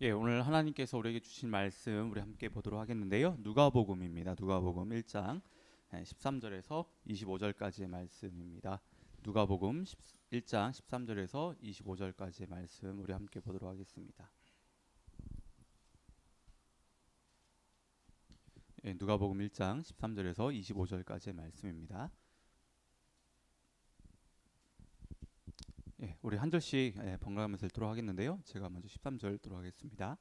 예, 오늘 하나님께서 우리에게 주신 말씀 우리 함께 보도록 하겠는데요. 누가복음입니다. 누가복음 1장 13절에서 25절까지의 말씀입니다. 누가복음 1장 13절에서 25절까지의 말씀 우리 함께 보도록 하겠습니다. 예, 누가복음 1장 13절에서 25절까지의 말씀입니다. 예, 우리 한 절씩 번갈아가면서 읽도록 하겠는데요. 제가 먼저 13절 읽도록 하겠습니다.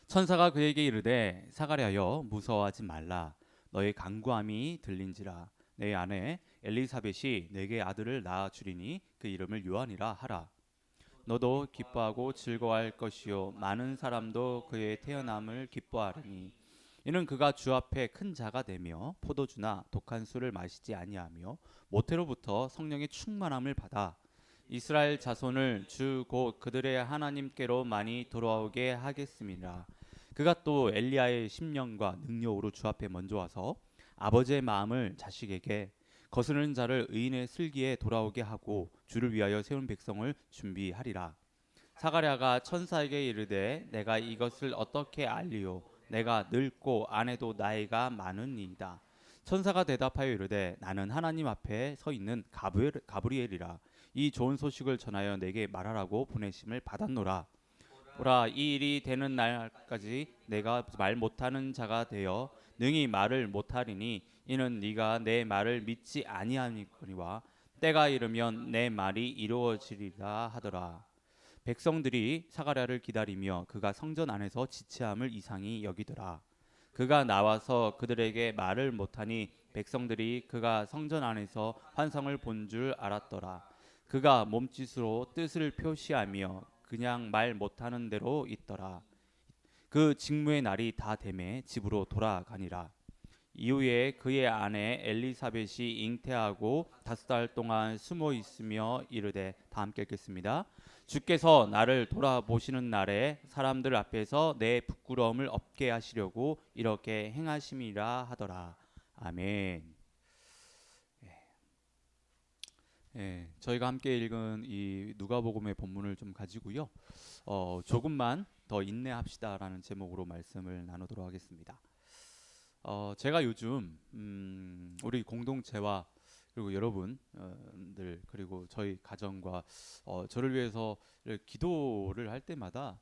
천사가 그에게 이르되 사가랴여 무서워하지 말라. 너의 간구함이 들린지라. 내 아내 엘리사벳이 내게 아들을 낳아 주리니 그 이름을 요한이라 하라. 너도 기뻐하고 즐거워할 것이요 많은 사람도 그의 태어남을 기뻐하리니 이는 그가 주 앞에 큰 자가 되며 포도주나 독한 술을 마시지 아니하며 모태로부터 성령의 충만함을 받아 이스라엘 자손을 주 곧 그들의 하나님께로 많이 돌아오게 하겠습니다. 그가 또 엘리야의 심령과 능력으로 주 앞에 먼저 와서 아버지의 마음을 자식에게 거스르는 자를 의인의 슬기에 돌아오게 하고 주를 위하여 세운 백성을 준비하리라. 사가랴가 천사에게 이르되 내가 이것을 어떻게 알리요? 내가 늙고 아내도 나이가 많으니이다. 천사가 대답하여 이르되 나는 하나님 앞에 서 있는 가브리엘이라. 이 좋은 소식을 전하여 내게 말하라고 보내심을 받았노라. 보라, 이 일이 되는 날까지 내가 말 못하는 자가 되어 능히 말을 못하리니 이는 네가 내 말을 믿지 아니하니거니와 때가 이르면 내 말이 이루어지리라 하더라. 백성들이 사가랴를 기다리며 그가 성전 안에서 지체함을 이상히 여기더라. 그가 나와서 그들에게 말을 못하니 백성들이 그가 성전 안에서 환상을 본 줄 알았더라. 그가 몸짓으로 뜻을 표시하며 그냥 말 못하는 대로 있더라. 그 직무의 날이 다 되매 집으로 돌아가니라. 이후에 그의 아내 엘리사벳이 잉태하고 5달 동안 숨어 있으며 이르되, 다 함께 읽겠습니다. 주께서 나를 돌아보시는 날에 사람들 앞에서 내 부끄러움을 없게 하시려고 이렇게 행하심이라 하더라. 아멘. 예, 저희가 함께 읽은 이 누가복음의 본문을 좀 가지고요. 조금만 더 인내합시다라는 제목으로 말씀을 나누도록 하겠습니다. 제가 요즘 우리 공동체와 그리고 여러분들 그리고 저희 가정과 저를 위해서 기도를 할 때마다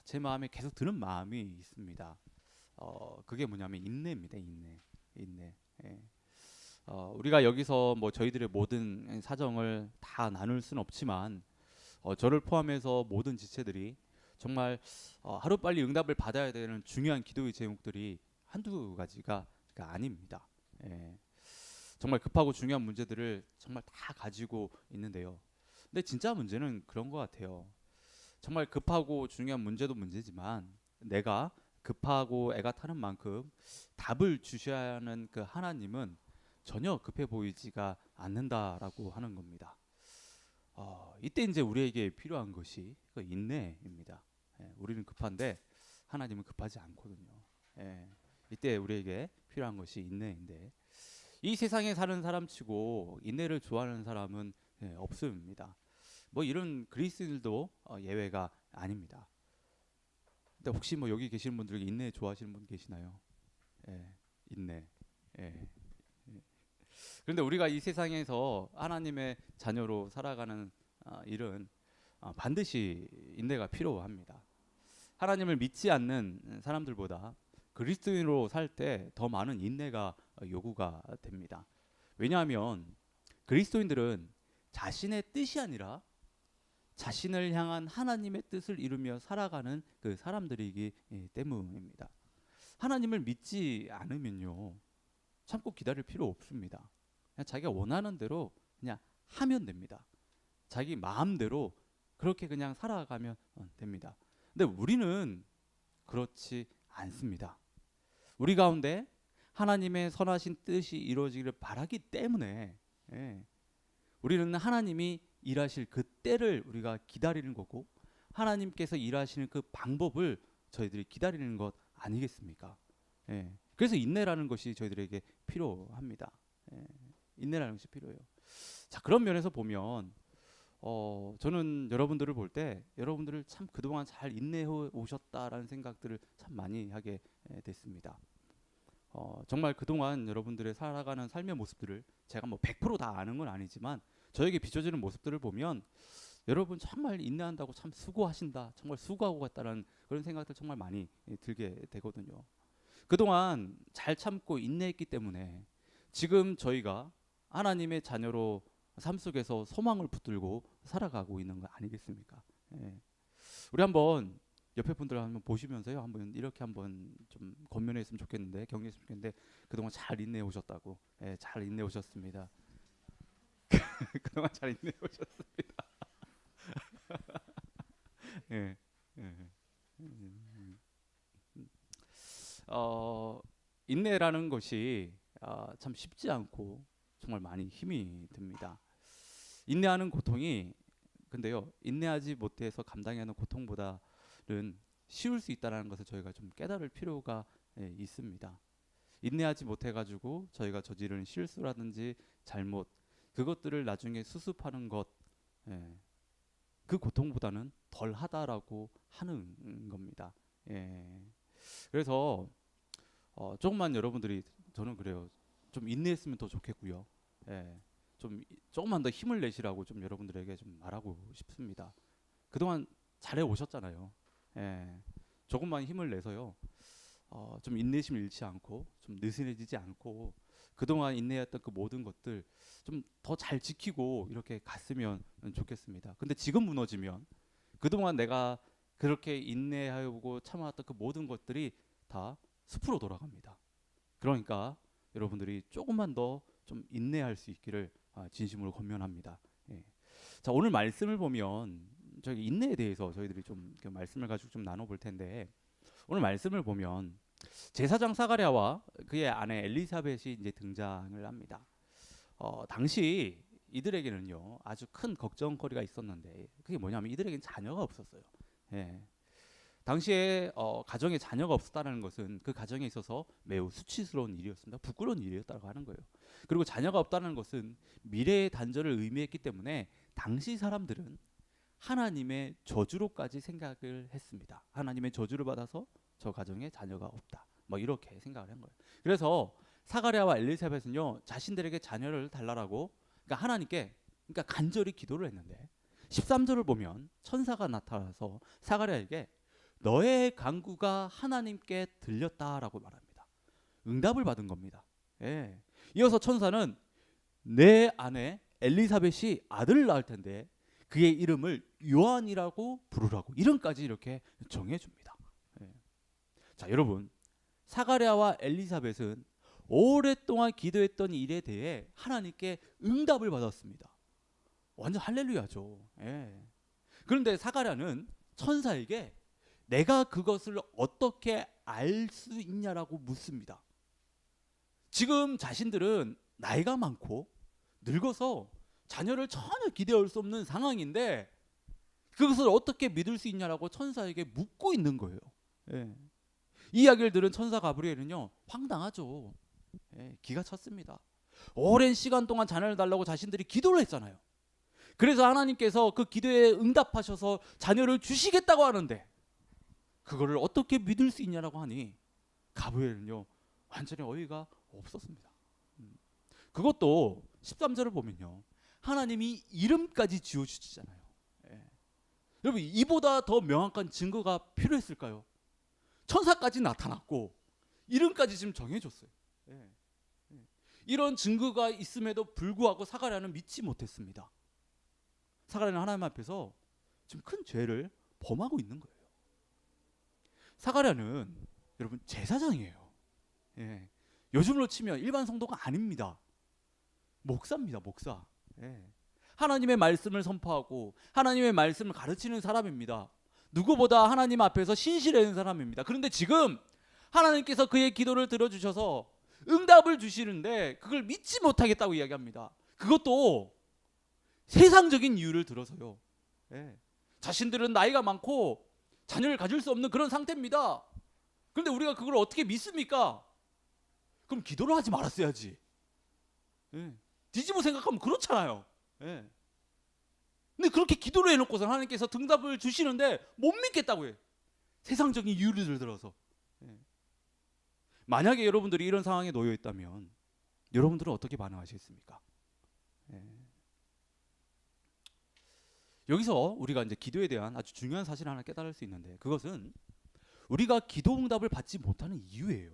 제 마음에 계속 드는 마음이 있습니다. 그게 뭐냐면 인내입니다. 인내. 예. 우리가 여기서 뭐 저희들의 모든 사정을 다 나눌 수는 없지만 저를 포함해서 모든 지체들이 정말 하루빨리 응답을 받아야 되는 중요한 기도의 제목들이 한두 가지가 아닙니다. 예. 정말 급하고 중요한 문제들을 정말 다 가지고 있는데요. 근데 진짜 문제는 그런 것 같아요. 정말 급하고 중요한 문제도 문제지만 내가 급하고 애가 타는 만큼 답을 주셔야 하는 그 하나님은 전혀 급해 보이지가 않는다라고 하는 겁니다. 이때 이제 우리에게 필요한 것이 그 인내입니다. 예, 우리는 급한데 하나님은 급하지 않거든요. 예, 이때 우리에게 필요한 것이 인내인데 이 세상에 사는 사람치고 인내를 좋아하는 사람은 없습니다. 뭐 이런 그리스인들도 예외가 아닙니다. 근데 혹시 뭐 여기 계시는 분들 중에 인내 좋아하시는 분 계시나요? 예, 인내. 예. 그런데 우리가 이 세상에서 하나님의 자녀로 살아가는 일은 반드시 인내가 필요합니다. 하나님을 믿지 않는 사람들보다 그리스도인으로 살 때 더 많은 인내가 요구가 됩니다. 왜냐하면 그리스도인들은 자신의 뜻이 아니라 자신을 향한 하나님의 뜻을 이루며 살아가는 그 사람들이기 때문입니다. 하나님을 믿지 않으면요, 참고 기다릴 필요 없습니다. 그냥 자기가 원하는 대로 그냥 하면 됩니다. 자기 마음대로 그렇게 그냥 살아가면 됩니다. 근데 우리는 그렇지 않습니다. 우리 가운데 하나님의 선하신 뜻이 이루어지기를 바라기 때문에 우리는 하나님이 일하실 그 때를 우리가 기다리는 거고 하나님께서 일하시는 그 방법을 저희들이 기다리는 것 아니겠습니까? 그래서 인내라는 것이 저희들에게 필요합니다. 인내라는 것이 필요해요. 자, 그런 면에서 보면 저는 여러분들을 볼 때 여러분들을 참 그동안 잘 인내해 오셨다라는 생각들을 참 많이 하게 됐습니다. 정말 그동안 여러분들의 살아가는 삶의 모습들을 제가 뭐 100%다 아는 건 아니지만 저에게 비춰지는 모습들을 보면 여러분 정말 인내한다고 참 수고하신다, 정말 수고하고 갔다는 그런 생각들 정말 많이 들게 되거든요. 그동안 잘 참고 인내했기 때문에 지금 저희가 하나님의 자녀로 삶 속에서 소망을 붙들고 살아가고 있는 거 아니겠습니까? 예. 우리 한번 옆에 분들 한번 보시면서요, 한번 이렇게 한번 좀 권면했으면 좋겠는데, 격려했으면 좋겠는데, 그동안 잘 인내해 오셨다고. 예, 잘 인내해 오셨습니다. 그동안 잘 인내해 오셨습니다. 예, 예. 인내라는 것이 참 쉽지 않고 정말 많이 힘이 듭니다. 인내하는 고통이 근데요, 인내하지 못해서 감당하는 고통보다는 쉬울 수 있다는 것을 저희가 좀 깨달을 필요가 있습니다. 인내하지 못해가지고 저희가 저지른 실수라든지 잘못 그것들을 나중에 수습하는 것, 그 고통보다는 덜하다라고 하는 겁니다. 그래서 조금만 여러분들이 저는 그래요. 좀 인내했으면 더 좋겠고요. 조금만 더 힘을 내시라고 좀 여러분들에게 좀 말하고 싶습니다. 그동안 잘해 오셨잖아요. 조금만 힘을 내서요. 좀 인내심 잃지 않고 좀 느슨해지지 않고 그동안 인내했던 그 모든 것들 좀 더 잘 지키고 이렇게 갔으면 좋겠습니다. 근데 지금 무너지면 그동안 내가 그렇게 인내하고 참아왔던 그 모든 것들이 다 숲으로 돌아갑니다. 그러니까 여러분들이 조금만 더 좀 인내할 수 있기를 진심으로 권면합니다. 자, 오늘 말씀을 보면 저희 인내에 대해서 저희들이 좀 말씀을 가지고 좀 나눠볼 텐데 오늘 말씀을 보면 제사장 사가랴와 그의 아내 엘리사벳이 이제 등장을 합니다. 당시 이들에게는요 아주 큰 걱정거리가 있었는데 그게 뭐냐면 이들에게는 자녀가 없었어요. 당시에 가정에 자녀가 없었다는 것은 그 가정에 있어서 매우 수치스러운 일이었습니다. 부끄러운 일이었다고 하는 거예요. 그리고 자녀가 없다는 것은 미래의 단절을 의미했기 때문에 당시 사람들은 하나님의 저주로까지 생각을 했습니다. 하나님의 저주를 받아서 저 가정에 자녀가 없다. 뭐 이렇게 생각을 한 거예요. 그래서 사가랴와 엘리사벳은요 자신들에게 자녀를 달라라고 그러니까 하나님께 그러니까 간절히 기도를 했는데 13절을 보면 천사가 나타나서 사가랴에게 너의 간구가 하나님께 들렸다라고 말합니다. 응답을 받은 겁니다. 이어서 천사는 내 아내 엘리사벳이 아들을 낳을 텐데 그의 이름을 요한이라고 부르라고 이름까지 이렇게 정해줍니다. 자, 여러분 사가랴와 엘리사벳은 오랫동안 기도했던 일에 대해 하나님께 응답을 받았습니다. 완전 할렐루야죠. 그런데 사가랴는 천사에게 내가 그것을 어떻게 알 수 있냐라고 묻습니다. 지금 자신들은 나이가 많고 늙어서 자녀를 전혀 기대할 수 없는 상황인데 그것을 어떻게 믿을 수 있냐라고 천사에게 묻고 있는 거예요. 이 이야기를 들은 천사 가브리엘은요 황당하죠. 기가 찼습니다. 오랜 시간 동안 자녀를 달라고 자신들이 기도를 했잖아요. 그래서 하나님께서 그 기도에 응답하셔서 자녀를 주시겠다고 하는데 그거를 어떻게 믿을 수 있냐라고 하니 가브리엘은요 완전히 어이가 없었습니다. 그것도 13절을 보면요 하나님이 이름까지 지어주시잖아요. 여러분 이보다 더 명확한 증거가 필요했을까요? 천사까지 나타났고 이름까지 지금 정해줬어요. 이런 증거가 있음에도 불구하고 사가랴는 믿지 못했습니다. 사가랴는 하나님 앞에서 지금 큰 죄를 범하고 있는 거예요. 사가랴는 여러분 제사장이에요. 요즘으로 치면 일반 성도가 아닙니다. 목사입니다. 목사. 하나님의 말씀을 선포하고 하나님의 말씀을 가르치는 사람입니다. 누구보다 하나님 앞에서 신실한 사람입니다. 그런데 지금 하나님께서 그의 기도를 들어주셔서 응답을 주시는데 그걸 믿지 못하겠다고 이야기합니다. 그것도 세상적인 이유를 들어서요. 자신들은 나이가 많고 자녀를 가질 수 없는 그런 상태입니다. 그런데 우리가 그걸 어떻게 믿습니까? 그럼 기도를 하지 말았어야지. 뒤집어 생각하면 그렇잖아요. 근데 그렇게 기도를 해놓고서 하나님께서 응답을 주시는데 못 믿겠다고 해요. 세상적인 이유를 들어서. 만약에 여러분들이 이런 상황에 놓여 있다면 여러분들은 어떻게 반응하시겠습니까? 여기서 우리가 이제 기도에 대한 아주 중요한 사실을 하나 깨달을 수 있는데, 그것은 우리가 기도 응답을 받지 못하는 이유예요.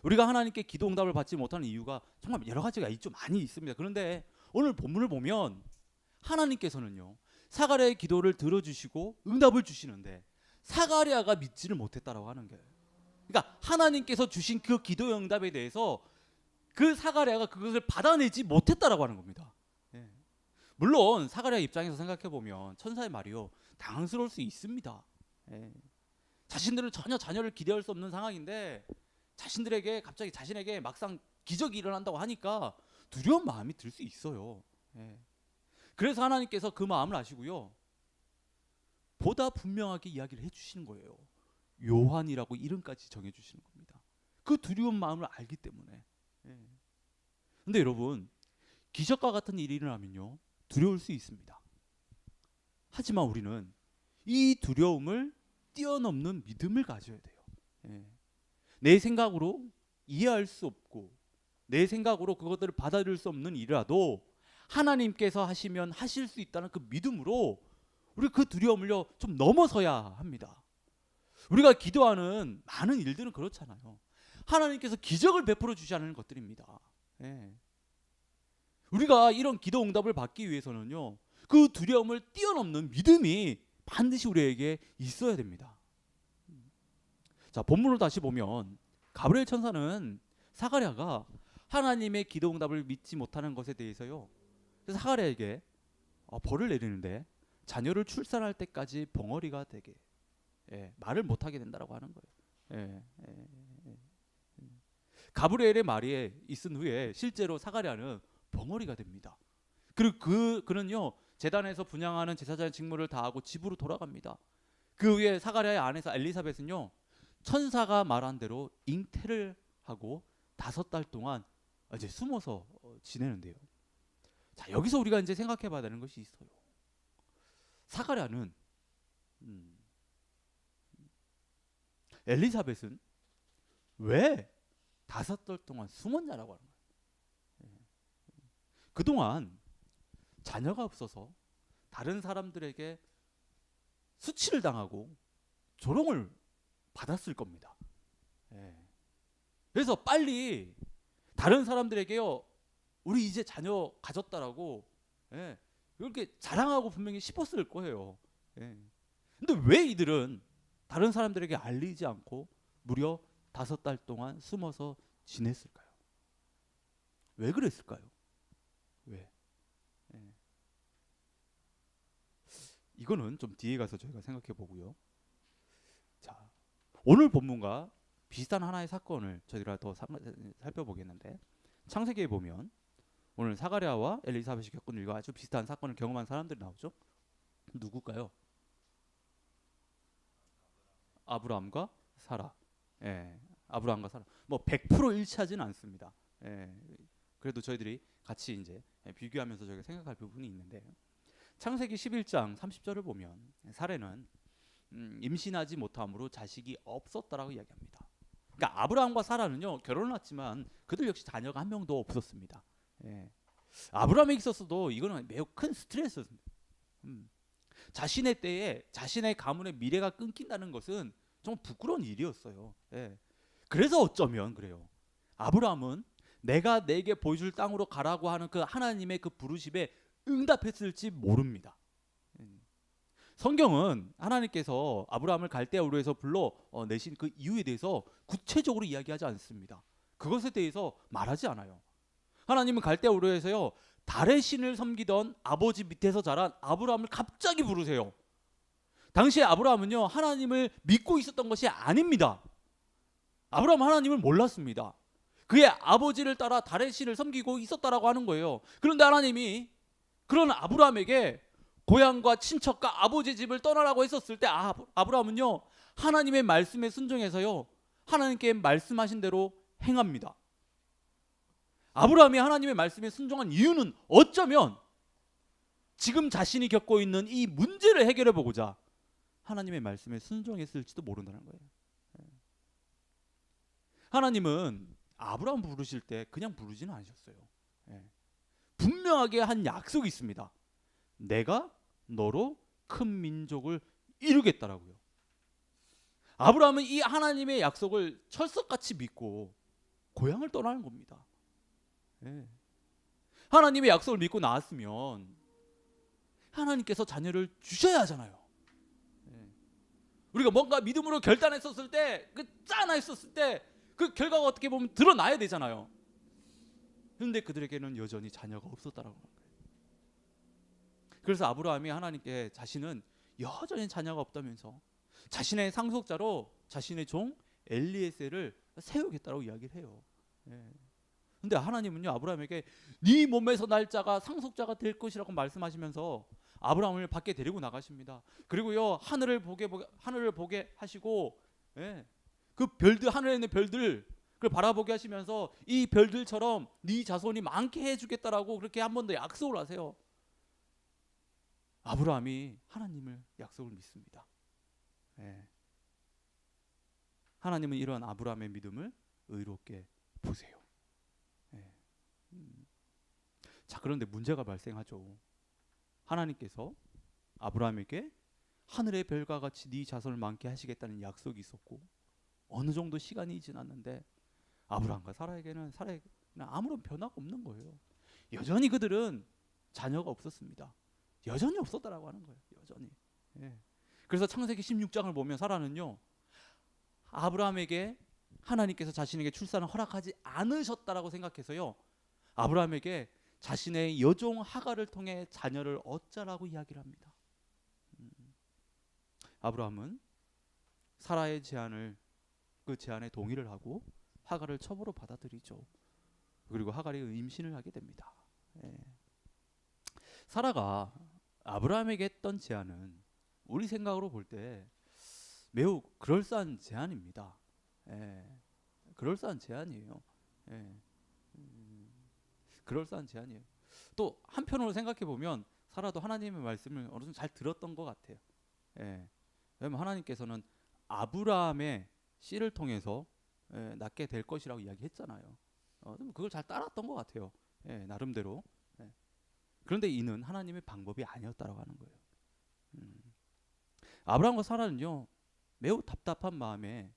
우리가 하나님께 기도 응답을 받지 못하는 이유가 정말 여러 가지가 좀 많이 있습니다. 그런데 오늘 본문을 보면 하나님께서는요, 사가랴의 기도를 들어주시고 응답을 주시는데 사가랴가 믿지를 못했다라고 하는 거예요. 그러니까 하나님께서 주신 그 기도 응답에 대해서 그 사가랴가 그것을 받아내지 못했다라고 하는 겁니다. 물론 사가랴 입장에서 생각해 보면 천사의 말이요, 당황스러울 수 있습니다. 자신들은 전혀 자녀를 기대할 수 없는 상황인데 자신들에게 갑자기 자신에게 막상 기적이 일어난다고 하니까 두려운 마음이 들 수 있어요. 그래서 하나님께서 그 마음을 아시고요, 보다 분명하게 이야기를 해주시는 거예요. 요한이라고 이름까지 정해주시는 겁니다. 그 두려운 마음을 알기 때문에. 근데 여러분, 기적과 같은 일이 일어나면요, 두려울 수 있습니다. 하지만 우리는 이 두려움을 뛰어넘는 믿음을 가져야 돼요. 내 생각으로 이해할 수 없고 내 생각으로 그것들을 받아들일 수 없는 일이라도 하나님께서 하시면 하실 수 있다는 그 믿음으로 우리 그 두려움을요 좀 넘어서야 합니다. 우리가 기도하는 많은 일들은 그렇잖아요. 하나님께서 기적을 베풀어 주시는 것들입니다. 우리가 이런 기도 응답을 받기 위해서는요, 그 두려움을 뛰어넘는 믿음이 반드시 우리에게 있어야 됩니다. 자, 본문을 다시 보면 가브리엘 천사는 사가랴가 하나님의 기도 응답을 믿지 못하는 것에 대해서요, 사가랴에게 벌을 내리는데 자녀를 출산할 때까지 벙어리가 되게, 말을 못하게 된다라고 하는 거예요. 가브리엘의 말이 있은 후에 실제로 사가랴는 벙어리가 됩니다. 그리고 그는요 제단에서 분향하는 제사장의 직무를 다하고 집으로 돌아갑니다. 그 후에 사가랴의 아내사 엘리사벳은요, 천사가 말한 대로 잉태를 하고 5달 동안 이제 숨어서 지내는데요. 자, 여기서 우리가 이제 생각해 봐야 되는 것이 있어요. 사가랴는 엘리사벳은 왜 5달 동안 숨었냐라고 하는 거예요. 그동안 자녀가 없어서 다른 사람들에게 수치를 당하고 조롱을 받았을 겁니다. 그래서 빨리 다른 사람들에게요, 우리 이제 자녀 가졌다라고 이렇게 자랑하고 분명히 싶었을 거예요. 근데 왜 이들은 다른 사람들에게 알리지 않고 무려 5달 동안 숨어서 지냈을까요? 왜 그랬을까요? 왜? 이거는 좀 뒤에 가서 저희가 생각해 보고요. 자, 오늘 본문과 비슷한 하나의 사건을 저희가 더 살펴보겠는데, 창세기에 보면 오늘 사가랴와 엘리사벳이 겪은 일과 아주 비슷한 사건을 경험한 사람들이 나오죠. 누굴까요? 아브라함과 사라. 아브라함과 사라. 뭐 100% 일치하지는 않습니다. 그래도 저희들이 같이 이제 비교하면서 저희가 생각할 부분이 있는데, 창세기 11장 30절을 보면 사라는 임신하지 못함으로 자식이 없었다라고 이야기합니다. 그러니까 아브라함과 사라는요 결혼을 했지만 그들 역시 자녀가 한 명도 없었습니다. 아브라함에게 있어서도 이거는 매우 큰 스트레스였습니다. 자신의 때에 자신의 가문의 미래가 끊긴다는 것은 정말 부끄러운 일이었어요. 그래서 어쩌면 그래요, 아브라함은 내가 내게 보여줄 땅으로 가라고 하는 그 하나님의 그 부르심에 응답했을지 모릅니다. 성경은 하나님께서 아브라함을 갈대아 우르에서 불러 내신 그 이유에 대해서 구체적으로 이야기하지 않습니다. 그것에 대해서 말하지 않아요. 하나님은 갈대아 우르에서요 달의 신을 섬기던 아버지 밑에서 자란 아브라함을 갑자기 부르세요. 당시에 아브라함은요 하나님을 믿고 있었던 것이 아닙니다. 아브라함은 하나님을 몰랐습니다. 그의 아버지를 따라 달의 신을 섬기고 있었다라고 하는 거예요. 그런데 하나님이 그런 아브라함에게 고향과 친척과 아버지 집을 떠나라고 했었을 때 아브라함은요 하나님의 말씀에 순종해서요 하나님께 말씀하신 대로 행합니다. 아브라함이 하나님의 말씀에 순종한 이유는 어쩌면 지금 자신이 겪고 있는 이 문제를 해결해 보고자 하나님의 말씀에 순종했을지도 모른다는 거예요. 하나님은 아브라함 부르실 때 그냥 부르지는 않으셨어요. 분명하게 한 약속이 있습니다. 내가 너로 큰 민족을 이루겠다라고요. 아브라함은 이 하나님의 약속을 철석같이 믿고 고향을 떠나는 겁니다. 하나님의 약속을 믿고 나왔으면 하나님께서 자녀를 주셔야 하잖아요. 우리가 뭔가 믿음으로 결단했었을 때, 했었을 때 그 결과가 어떻게 보면 드러나야 되잖아요. 그런데 그들에게는 여전히 자녀가 없었다라고 하는 거예요. 그래서 아브라함이 하나님께 자신은 여전히 자녀가 없다면서 자신의 상속자로 자신의 종 엘리에셀을 세우겠다라고 이야기를 해요. 근데 하나님은요, 아브라함에게 네 몸에서 날 자가 상속자가 될 것이라고 말씀하시면서 아브라함을 밖에 데리고 나가십니다. 그리고요, 하늘을 보게 하시고, 그 별들, 하늘에 있는 별들 그걸 바라보게 하시면서 이 별들처럼 네 자손이 많게 해주겠다라고 그렇게 한 번 더 약속을 하세요. 아브라함이 하나님을 약속을 믿습니다. 하나님은 이런 아브라함의 믿음을 의롭게 보세요. 자, 그런데 문제가 발생하죠. 하나님께서 아브라함에게 하늘의 별과 같이 네 자손을 많게 하시겠다는 약속이 있었고 어느 정도 시간이 지났는데 아브라함과 사라에게는 아무런 변화가 없는 거예요. 여전히 그들은 자녀가 없었습니다. 여전히 없었다라고 하는 거예요. 여전히. 그래서 창세기 16장을 보면 사라는요, 아브라함에게 하나님께서 자신에게 출산을 허락하지 않으셨다라고 생각해서요, 아브라함에게 자신의 여종 하갈을 통해 자녀를 얻자라고 이야기를 합니다. 아브라함은 사라의 그 제안에 동의를 하고 하갈을 첩으로 받아들이죠. 그리고 하갈이 임신을 하게 됩니다. 사라가 아브라함에게 했던 제안은 우리 생각으로 볼 때 매우 그럴싸한 제안입니다. 그럴싸한 제안이에요. 그럴싸한 제안이에요. 또 한편으로 생각해 보면 사라도 하나님의 말씀을 어느 정도 잘 들었던 것 같아요. 왜냐하면 하나님께서는 아브라함의 씨를 통해서 낳게 될 것이라고 이야기했잖아요. 그걸 잘 따랐던 것 같아요. 나름대로. 그런데 이는 하나님의 방법이 아니었다라고 하는 거예요. 아브라함과 사라는요, 매우 답답한 마음에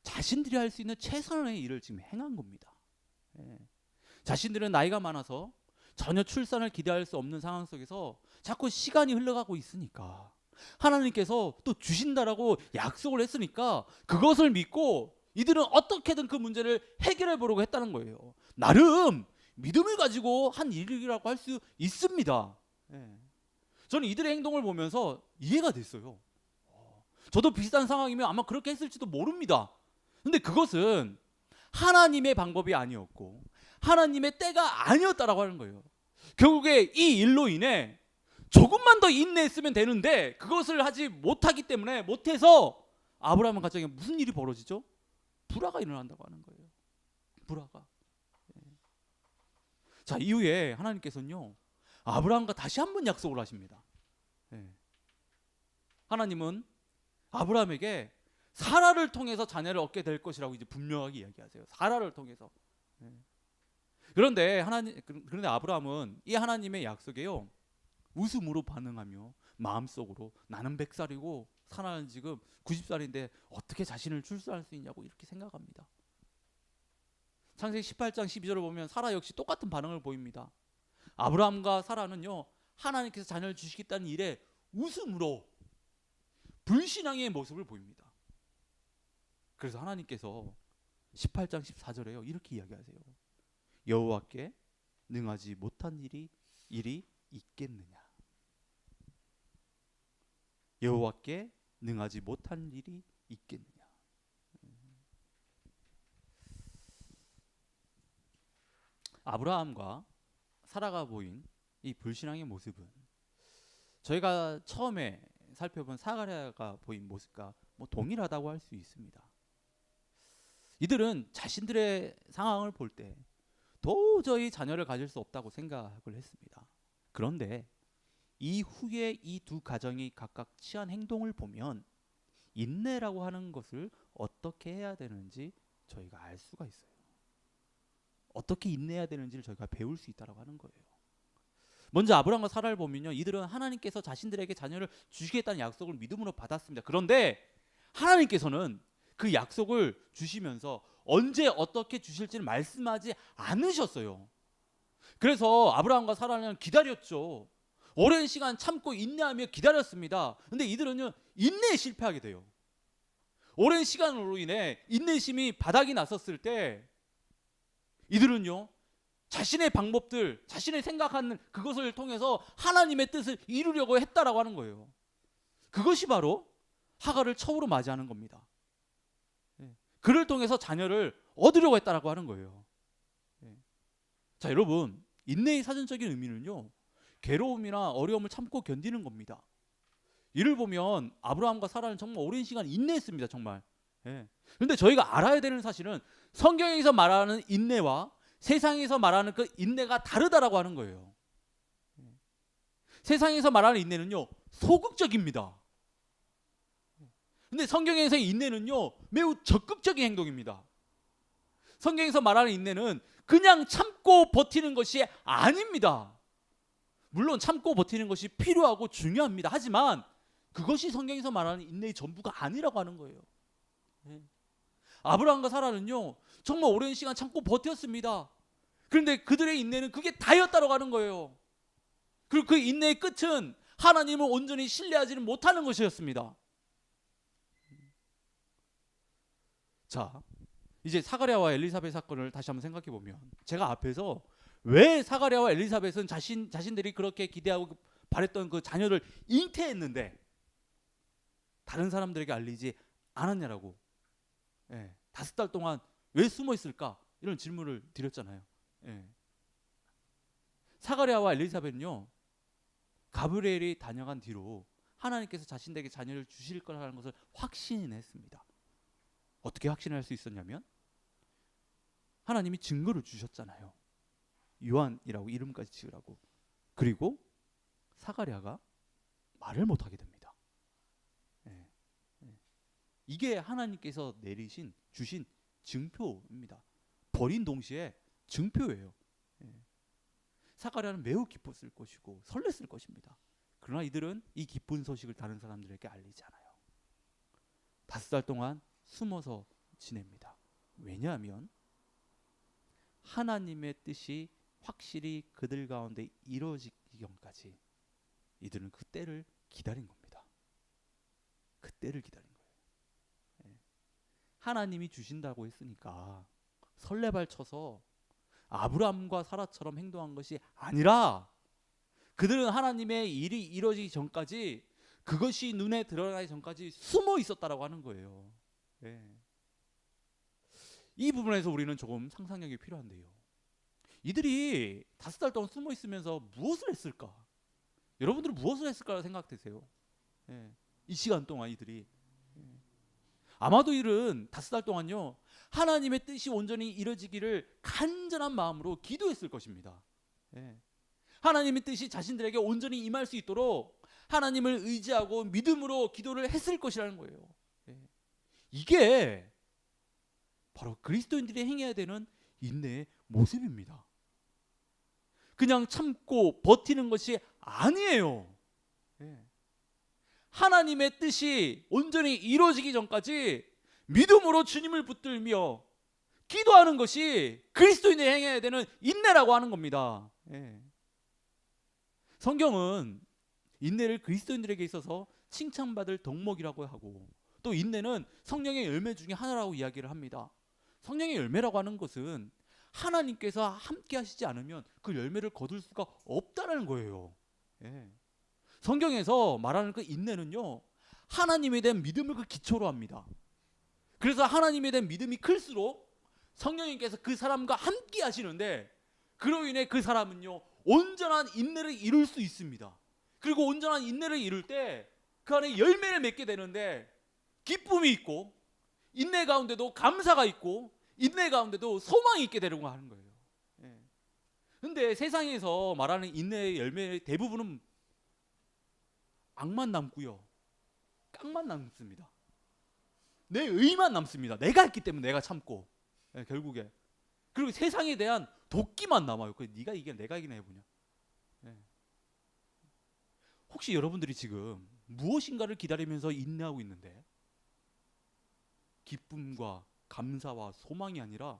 자신들이 할 수 있는 최선의 일을 지금 행한 겁니다. 자신들은 나이가 많아서 전혀 출산을 기대할 수 없는 상황 속에서 자꾸 시간이 흘러가고 있으니까 하나님께서 또 주신다라고 약속을 했으니까 그것을 믿고 이들은 어떻게든 그 문제를 해결해 보려고 했다는 거예요. 나름 믿음을 가지고 한 일이라고 할 수 있습니다. 저는 이들의 행동을 보면서 이해가 됐어요. 저도 비슷한 상황이면 아마 그렇게 했을지도 모릅니다. 근데 그것은 하나님의 방법이 아니었고 하나님의 때가 아니었다라고 하는 거예요. 결국에 이 일로 인해 조금만 더 인내했으면 되는데 그것을 하지 못하기 때문에 못해서 아브라함 가정에 무슨 일이 벌어지죠? 불화가 일어난다고 하는 거예요. 불화가. 자, 이후에 하나님께서는요, 아브라함과 다시 한번 약속을 하십니다. 하나님은 아브라함에게 사라를 통해서 자녀를 얻게 될 것이라고 이제 분명하게 이야기하세요. 사라를 통해서. 그런데 아브라함은 이 하나님의 약속에요, 웃음으로 반응하며 마음속으로 나는 100살이고 사라는 지금 90살인데 어떻게 자신을 출산할 수 있냐고 이렇게 생각합니다. 창세기 18장 12절을 보면 사라 역시 똑같은 반응을 보입니다. 아브라함과 사라는요, 하나님께서 자녀를 주시겠다는 일에 웃음으로 불신앙의 모습을 보입니다. 그래서 하나님께서 18장 14절에요, 이렇게 이야기하세요. 여호와께 능하지 못한 일이 있겠느냐. 여호와께 능하지 못한 일이 있겠느냐. 아브라함과 사라가 보인 이 불신앙의 모습은 저희가 처음에 살펴본 사가랴가 보인 모습과 동일하다고 할 수 있습니다. 이들은 자신들의 상황을 볼 때 도저히 자녀를 가질 수 없다고 생각을 했습니다. 그런데 이후에 이 두 가정이 각각 취한 행동을 보면 인내라고 하는 것을 어떻게 해야 되는지 저희가 알 수가 있어요. 어떻게 인내해야 되는지를 저희가 배울 수 있다라고 하는 거예요. 먼저 아브라함과 사라를 보면요, 이들은 하나님께서 자신들에게 자녀를 주시겠다는 약속을 믿음으로 받았습니다. 그런데 하나님께서는 그 약속을 주시면서 언제 어떻게 주실지는 말씀하지 않으셨어요. 그래서 아브라함과 사라는 기다렸죠. 오랜 시간 참고 인내하며 기다렸습니다. 근데 이들은요, 인내에 실패하게 돼요. 오랜 시간으로 인해 인내심이 바닥이 났었을 때 이들은요, 자신의 방법들, 자신의 생각하는 그것을 통해서 하나님의 뜻을 이루려고 했다라고 하는 거예요. 그것이 바로 하갈을 처우로 맞이하는 겁니다. 그를 통해서 자녀를 얻으려고 했다라고 하는 거예요. 자, 여러분, 인내의 사전적인 의미는요, 괴로움이나 어려움을 참고 견디는 겁니다. 이를 보면 아브라함과 사라는 정말 오랜 시간 인내했습니다. 정말. 그런데 저희가 알아야 되는 사실은 성경에서 말하는 인내와 세상에서 말하는 그 인내가 다르다라고 하는 거예요. 세상에서 말하는 인내는요, 소극적입니다. 근데 성경에서의 인내는요, 매우 적극적인 행동입니다. 성경에서 말하는 인내는 그냥 참고 버티는 것이 아닙니다. 물론 참고 버티는 것이 필요하고 중요합니다. 하지만 그것이 성경에서 말하는 인내의 전부가 아니라고 하는 거예요. 아브라함과 사라는요, 정말 오랜 시간 참고 버텼습니다. 그런데 그들의 인내는 그게 다였다고 하는 거예요. 그리고 그 인내의 끝은 하나님을 온전히 신뢰하지는 못하는 것이었습니다. 자, 이제 사가랴와 엘리사벳 사건을 다시 한번 생각해 보면, 제가 앞에서 왜 사가랴와 엘리사벳은 자신들이 그렇게 기대하고 바랬던 그 자녀를 잉태했는데 다른 사람들에게 알리지 않았냐라고, 5달 동안 왜 숨어 있을까, 이런 질문을 드렸잖아요. 사가랴와 엘리사벳은요, 가브리엘이 다녀간 뒤로 하나님께서 자신들에게 자녀를 주실 거라는 것을 확신했습니다. 어떻게 확신할 수 있었냐면, 하나님이 증거를 주셨잖아요. 요한이라고 이름까지 지으라고. 그리고 사가랴가 말을 못하게 됩니다. 이게 하나님께서 주신 증표입니다. 버린 동시에 증표예요. 사가랴는 매우 기뻤을 것이고 설렜을 것입니다. 그러나 이들은 이 기쁜 소식을 다른 사람들에게 알리지 않아요. 5달 동안 숨어서 지냅니다. 왜냐하면 하나님의 뜻이 확실히 그들 가운데 이루어지기 전까지 이들은 그 때를 기다린 겁니다. 그 때를 기다린 거예요. 하나님이 주신다고 했으니까 설레발 쳐서 아브라함과 사라처럼 행동한 것이 아니라, 그들은 하나님의 일이 이루어지기 전까지, 그것이 눈에 드러나기 전까지 숨어 있었다라고 하는 거예요. 이 부분에서 우리는 조금 상상력이 필요한데요. 이들이 5달 동안 숨어 있으면서 무엇을 했을까? 여러분들은 무엇을 했을까 생각되세요? 이 시간 동안 이들이 아마도 이들은 5달 동안요, 하나님의 뜻이 온전히 이루어지기를 간절한 마음으로 기도했을 것입니다. 하나님의 뜻이 자신들에게 온전히 임할 수 있도록 하나님을 의지하고 믿음으로 기도를 했을 것이라는 거예요. 이게 바로 그리스도인들이 행해야 되는 인내의 모습입니다. 그냥 참고 버티는 것이 아니에요. 하나님의 뜻이 온전히 이루어지기 전까지 믿음으로 주님을 붙들며 기도하는 것이 그리스도인이 행해야 되는 인내라고 하는 겁니다. 성경은 인내를 그리스도인들에게 있어서 칭찬받을 덕목이라고 하고, 또 인내는 성령의 열매 중에 하나라고 이야기를 합니다. 성령의 열매라고 하는 것은 하나님께서 함께 하시지 않으면 그 열매를 거둘 수가 없다는 거예요. 성경에서 말하는 그 인내는요, 하나님에 대한 믿음을 그 기초로 합니다. 그래서 하나님에 대한 믿음이 클수록 성령님께서 그 사람과 함께 하시는데, 그로 인해 그 사람은요, 온전한 인내를 이룰 수 있습니다. 그리고 온전한 인내를 이룰 때 그 안에 열매를 맺게 되는데, 기쁨이 있고 인내 가운데도 감사가 있고 인내 가운데도 소망이 있게 되려고 하는 거예요. 그런데 세상에서 말하는 인내의 열매의 대부분은 악만 남고요. 깡만 남습니다. 내 의만 남습니다. 내가 했기 때문에 내가 참고. 예, 결국에. 그리고 세상에 대한 도끼만 남아요. 그 네가 이기나 내가 이기나 해보냐. 예. 혹시 여러분들이 지금 무엇인가를 기다리면서 인내하고 있는데 기쁨과 감사와 소망이 아니라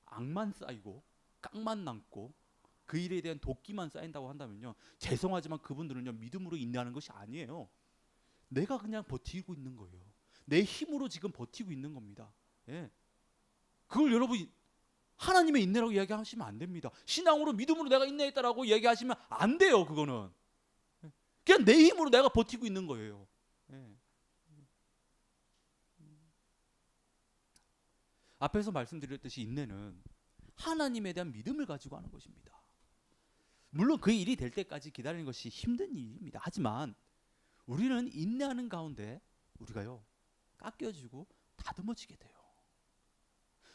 악만 쌓이고 깡만 남고 그 일에 대한 도끼만 쌓인다고 한다면요, 죄송하지만 그분들은요 믿음으로 인내하는 것이 아니에요. 내가 그냥 버티고 있는 거예요. 내 힘으로 지금 버티고 있는 겁니다. 예. 그걸 여러분 하나님의 인내라고 이야기하시면 안 됩니다. 신앙으로 믿음으로 내가 인내했다라고 이야기하시면 안 돼요. 그거는 그냥 내 힘으로 내가 버티고 있는 거예요. 예. 앞에서 말씀드렸듯이 인내는 하나님에 대한 믿음을 가지고 하는 것입니다. 물론 그 일이 될 때까지 기다리는 것이 힘든 일입니다. 하지만 우리는 인내하는 가운데 우리가요 깎여지고 다듬어지게 돼요.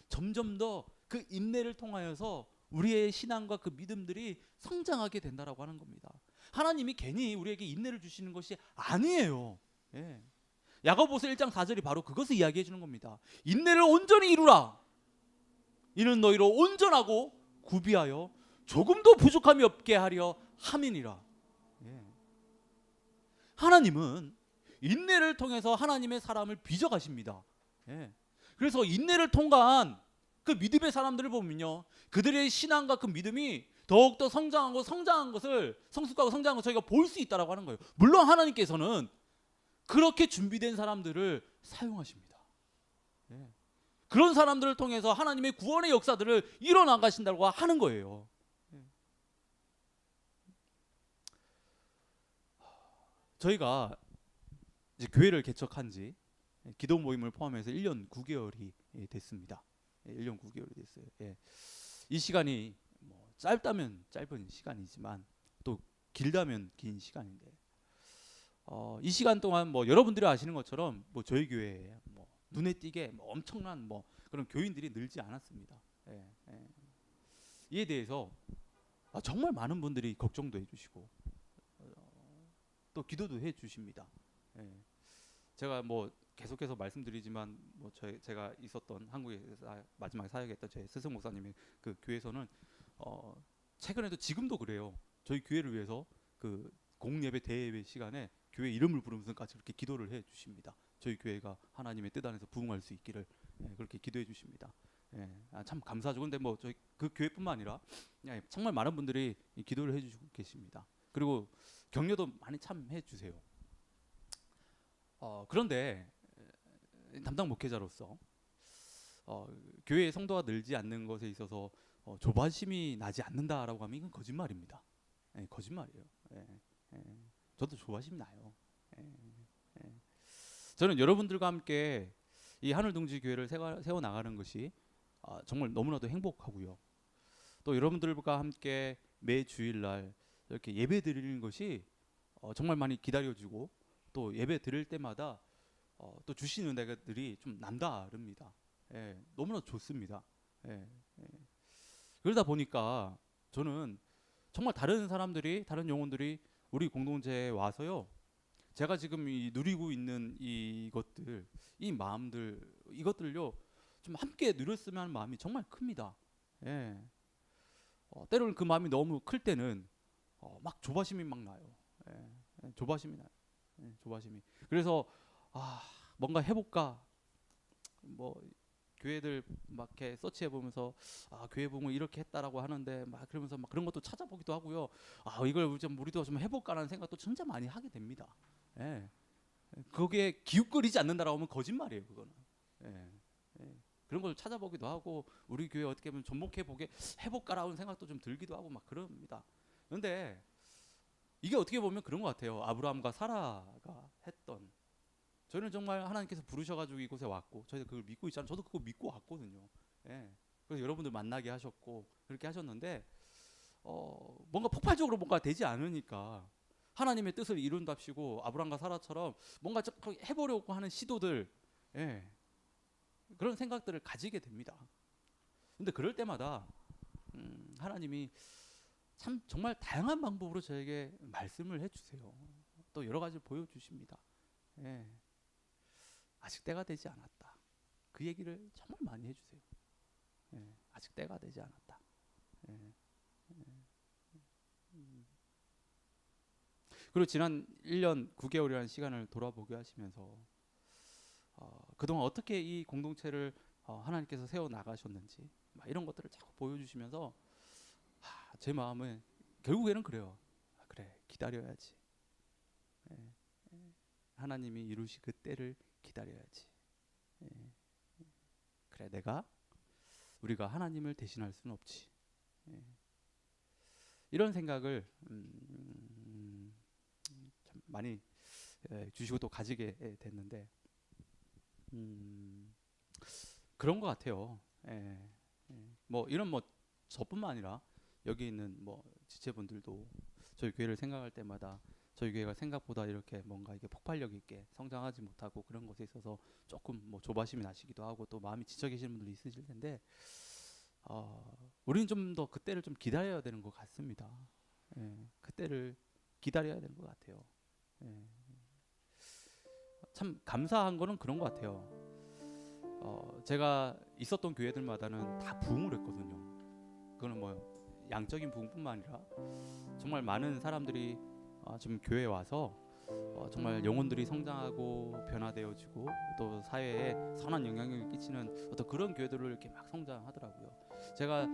점점 더 그 인내를 통하여서 우리의 신앙과 그 믿음들이 성장하게 된다라고 하는 겁니다. 하나님이 괜히 우리에게 인내를 주시는 것이 아니에요. 예. 야고보서 1장 4절이 바로 그것을 이야기해 주는 겁니다. 인내를 온전히 이루라. 이는 너희로 온전하고 구비하여 조금도 부족함이 없게 하려 함이니라. 예. 하나님은 인내를 통해서 하나님의 사람을 빚어가십니다. 예. 그래서 인내를 통과한 그 믿음의 사람들을 보면요, 그들의 신앙과 그 믿음이 더욱더 성장하고 성장한 것을, 성숙하고 성장한 것을 저희가 볼 수 있다라고 하는 거예요. 물론 하나님께서는 그렇게 준비된 사람들을 사용하십니다. 예. 그런 사람들을 통해서 하나님의 구원의 역사들을 이뤄나가신다고 하는 거예요. 예. 저희가 이제 교회를 개척한 지 기도 모임을 포함해서 1년 9개월이 됐습니다. 1년 9개월이 됐어요. 예. 이 시간이 뭐 짧다면 짧은 시간이지만 또 길다면 긴 시간인데, 이 시간 동안 뭐 여러분들이 아시는 것처럼 뭐 저희 교회에 뭐 눈에 띄게 뭐 엄청난 뭐 그런 교인들이 늘지 않았습니다. 예, 예. 이에 대해서 정말 많은 분들이 걱정도 해주시고 또 기도도 해주십니다. 예. 제가 뭐 계속해서 말씀드리지만 뭐 제가 있었던 한국에 마지막에 사역했던 제 스승 목사님의 그 교회에서는 최근에도 지금도 그래요. 저희 교회를 위해서 그 공예배 대예배 시간에 교회 이름을 부르면서까지 그렇게 기도를 해 주십니다. 저희 교회가 하나님의 뜻 안에서 부흥할 수 있기를 그렇게 기도해 주십니다. 예, 참 감사하죠. 근데 뭐 저희 그 교회뿐만 아니라 정말 많은 분들이 기도를 해주시고 계십니다. 그리고 격려도 많이 참 해주세요. 그런데 담당 목회자로서 교회의 성도가 늘지 않는 것에 있어서 조바심이 나지 않는다라고 하면 이건 거짓말입니다. 예, 거짓말이에요. 예, 예. 저도 조바심이 나요. 예, 예. 저는 여러분들과 함께 이 하늘둥지 교회를 세워 나가는 것이 정말 너무나도 행복하고요. 또 여러분들과 함께 매 주일날 이렇게 예배 드리는 것이 정말 많이 기다려지고 또 예배 드릴 때마다 또 주시는 은혜들이 좀 남다릅니다. 예, 너무나 좋습니다. 예, 예. 그러다 보니까 저는 정말 다른 사람들이, 다른 영혼들이 우리 공동체에 와서요, 제가 지금 누리고 있는 이것들, 이 마음들, 이것들요 좀 함께 누렸으면 하는 마음이 정말 큽니다. 예. 때로는 그 마음이 너무 클 때는 막 조바심이 막 나요. 예, 조바심이 나요. 예, 조바심이. 그래서 뭔가 해볼까, 뭐 교회들 막 이렇게 서치해 보면서 교회 부흥을 이렇게 했다라고 하는데 막 그러면서 막 그런 것도 찾아보기도 하고요. 이걸 좀 우리도 좀 해볼까라는 생각도 진짜 많이 하게 됩니다. 예. 거기에 기웃거리지 않는다라고 하면 거짓말이에요, 그거는. 예. 예. 그런 걸 찾아보기도 하고 우리 교회 어떻게 보면 접목해 보게 해볼까라는 생각도 좀 들기도 하고 막 그럽니다. 그런데 이게 어떻게 보면 그런 것 같아요. 아브라함과 사라가 했던. 저는 정말 하나님께서 부르셔가지고 이곳에 왔고 저희가 그걸 믿고 있잖아요. 저도 그거 믿고 왔거든요. 예. 그래서 여러분들 만나게 하셨고 그렇게 하셨는데 뭔가 폭발적으로 뭔가 되지 않으니까 하나님의 뜻을 이룬답시고 아브라함과 사라처럼 뭔가 해보려고 하는 시도들, 예. 그런 생각들을 가지게 됩니다. 근데 그럴 때마다 하나님이 참 정말 다양한 방법으로 저에게 말씀을 해주세요. 또 여러 가지를 보여주십니다. 예. 아직 때가 되지 않았다. 그 얘기를 정말 많이 해주세요. 예. 아직 때가 되지 않았다. 예. 그리고 지난 1년 9개월이라는 시간을 돌아보게 하시면서 그동안 어떻게 이 공동체를 하나님께서 세워 나가셨는지 막 이런 것들을 자꾸 보여주시면서 제 마음은 결국에는 그래요. 그래, 기다려야지. 예. 하나님이 이루시 그 때를 기다려야지. 예. 그래, 우리가 하나님을 대신할 수는 없지. 예. 이런 생각을 참 많이 주시고 또 가지게 됐는데 그런 것 같아요. 예. 뭐 이런 뭐 저뿐만 아니라 여기 있는 뭐 지체분들도 저희 교회를 생각할 때마다 저희 교회가 생각보다 이렇게 뭔가 이게 폭발력 있게 성장하지 못하고 그런 것에 있어서 조금 뭐 조바심이 나시기도 하고 또 마음이 지쳐 계시는 분들이 있으실 텐데 우리는 좀 더 그때를 좀 기다려야 되는 것 같습니다. 예, 그때를 기다려야 되는 것 같아요. 예. 참 감사한 거는 그런 것 같아요. 제가 있었던 교회들마다는 다 부흥을 했거든요. 그거는 뭐 양적인 부흥뿐만 아니라 정말 많은 사람들이 지금 교회에 와서 정말 영혼들이 성장하고 변화되어지고 또 사회에 선한 영향력을 끼치는 어떤 그런 교회들을 이렇게 막 성장하더라고요. 제가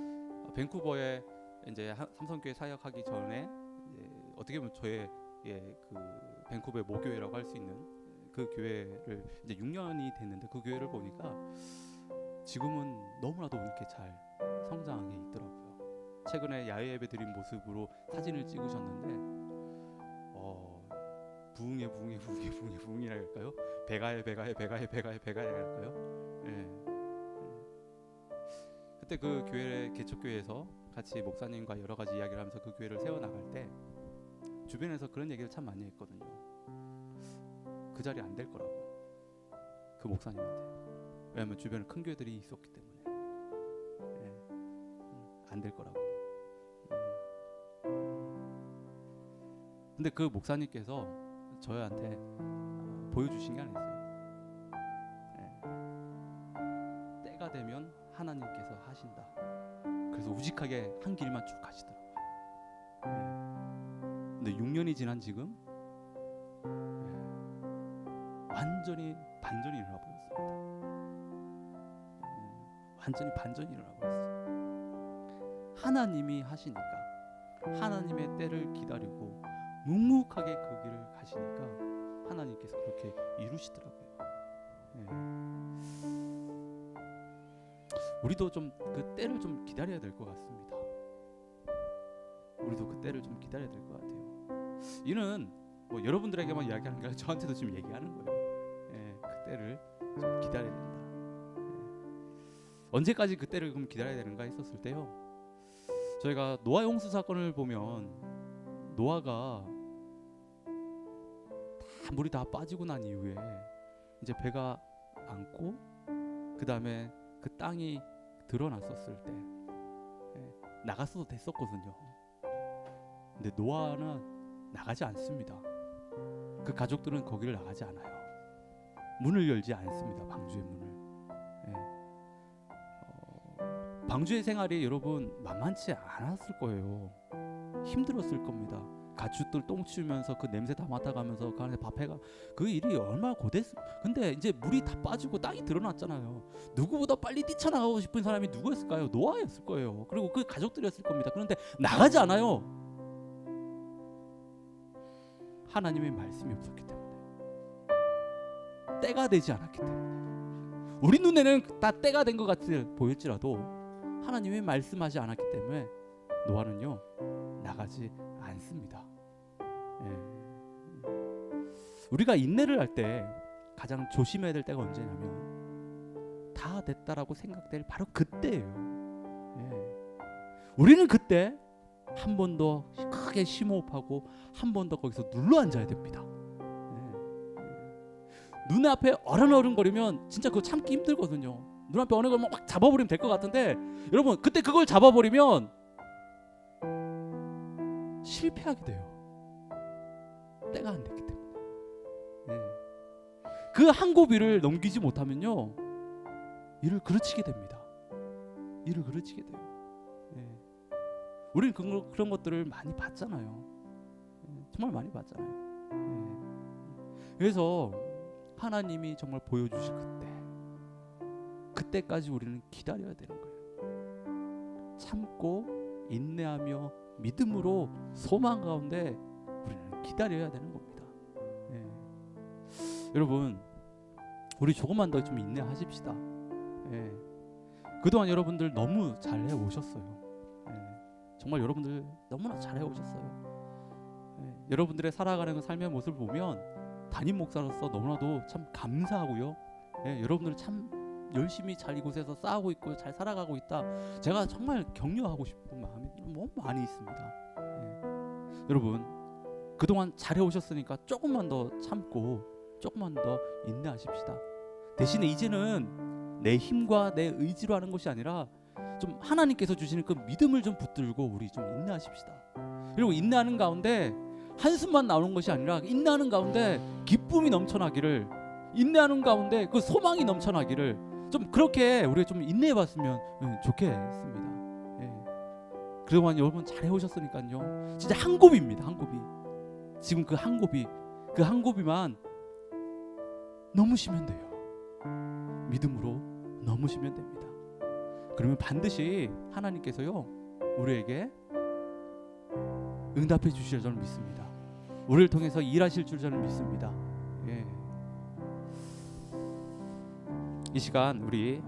밴쿠버에 이제 삼성교회 사역하기 전에 이제 어떻게 보면 저의 그 밴쿠버의 모교회라고 할 수 있는 그 교회를 이제 6년이 됐는데 그 교회를 보니까 지금은 너무나도 이렇게 잘 성장하게 있더라고요. 최근에 야외 예배 드린 모습으로 사진을 찍으셨는데 부흥이라 할까요? 배가에 할까요? 예. 그때 그 교회 개척교회에서 같이 목사님과 여러 가지 이야기를 하면서 그 교회를 세워 나갈 때 주변에서 그런 얘기를 참 많이 했거든요. 그 자리 안 될 거라고 그 목사님한테. 왜냐하면 주변에 큰 교회들이 있었기 때문에 안 될 거라고. 근데 그 목사님께서 저희한테 보여주신 게 하나 있어요. 때가 되면 하나님께서 하신다. 그래서 우직하게 한 길만 쭉 가시더라고요. 근데 6년이 지난 지금 완전히 반전이 일어나 버렸습니다. 완전히 반전이 일어나 버렸어요. 하나님이 하시니까 하나님의 때를 기다리고 묵묵하게 그 길을 가시니까 하나님께서 그렇게 이루시더라고요. 우리도 좀 그 때를 좀 기다려야 될 것 같습니다. 우리도 그 때를 좀 기다려야 될 것 같아요. 이는 뭐 여러분들에게만 이야기하는 게 아니라 저한테도 지금 얘기하는 거예요. 그 때를 좀 기다려야 된다. 언제까지 그 때를 그럼 기다려야 되는가 했었을 때요. 저희가 노아 홍수 사건을 보면 노아가 물이 다 빠지고 난 이후에 이제 배가 안고 그 다음에 그 땅이 드러났었을 때 나갔어도 됐었거든요. 근데 노아는 나가지 않습니다. 그 가족들은 거기를 나가지 않아요. 문을 열지 않습니다. 방주의 문을. 방주의 생활이 여러분 만만치 않았을 거예요. 힘들었을 겁니다. 가축들 똥 치우면서 그 냄새 다 맡아가면서 그 안에 밥해가 그 일이 얼마나 고됐어. 근데 이제 물이 다 빠지고 땅이 드러났잖아요. 누구보다 빨리 뛰쳐나가고 싶은 사람이 누구였을까요? 노아였을 거예요. 그리고 그 가족들이었을 겁니다. 그런데 나가지 않아요. 하나님의 말씀이 없었기 때문에, 때가 되지 않았기 때문에. 우리 눈에는 다 때가 된 것 같이 보일지라도 하나님이 말씀하지 않았기 때문에 노아는요 나가지 않습니다. 우리가 인내를 할 때 가장 조심해야 될 때가 언제냐면 다 됐다라고 생각될 바로 그때예요. 우리는 그때 한 번 더 크게 심호흡하고 한 번 더 거기서 눌러 앉아야 됩니다. 눈앞에 어른어른거리면 진짜 그거 참기 힘들거든요. 눈앞에 어른거리면 막 잡아버리면 될 것 같은데 여러분 그때 그걸 잡아버리면 실패하게 돼요. 때가 안 됐기 때문에. 그 한 고비를 넘기지 못하면요, 일을 그르치게 됩니다. 일을 그르치게 돼요. 예. 우리는 그런 것들을 많이 봤잖아요. 정말 많이 봤잖아요. 예. 그래서 하나님이 정말 보여주실 그때까지 우리는 기다려야 되는 거예요. 참고 인내하며 믿음으로 소망 가운데 우리는 기다려야 되는 겁니다. 예. 여러분, 우리 조금만 더 좀 인내하십시다. 예. 그동안 여러분들 너무 잘해 오셨어요. 예. 정말 여러분들 너무나 잘해 오셨어요. 예. 여러분들의 살아가는 삶의 모습을 보면 담임 목사로서 너무나도 참 감사하고요. 예. 여러분들 참 열심히 잘 이곳에서 싸우고 있고 잘 살아가고 있다. 제가 정말 격려하고 싶은 마음이 너무 많이 있습니다. 예. 여러분, 그동안 잘해 오셨으니까 조금만 더 참고 조금만 더 인내하십시다. 대신에 이제는 내 힘과 내 의지로 하는 것이 아니라 좀 하나님께서 주시는 그 믿음을 좀 붙들고 우리 좀 인내하십시다. 그리고 인내하는 가운데 한숨만 나오는 것이 아니라 인내하는 가운데 기쁨이 넘쳐나기를, 인내하는 가운데 그 소망이 넘쳐나기를, 좀 그렇게 우리가 좀 인내해봤으면 좋겠습니다. 예. 그동안 여러분 잘해 오셨으니까요, 진짜 한 곱입니다. 한 곱이. 지금 그 한 곱이만 넘으시면 돼요. 믿음으로 넘으시면 됩니다. 그러면 반드시 하나님께서요, 우리에게 응답해 주실 줄 믿습니다. 우리를 통해서 일하실 줄 저는 믿습니다. 예. 이 시간 우리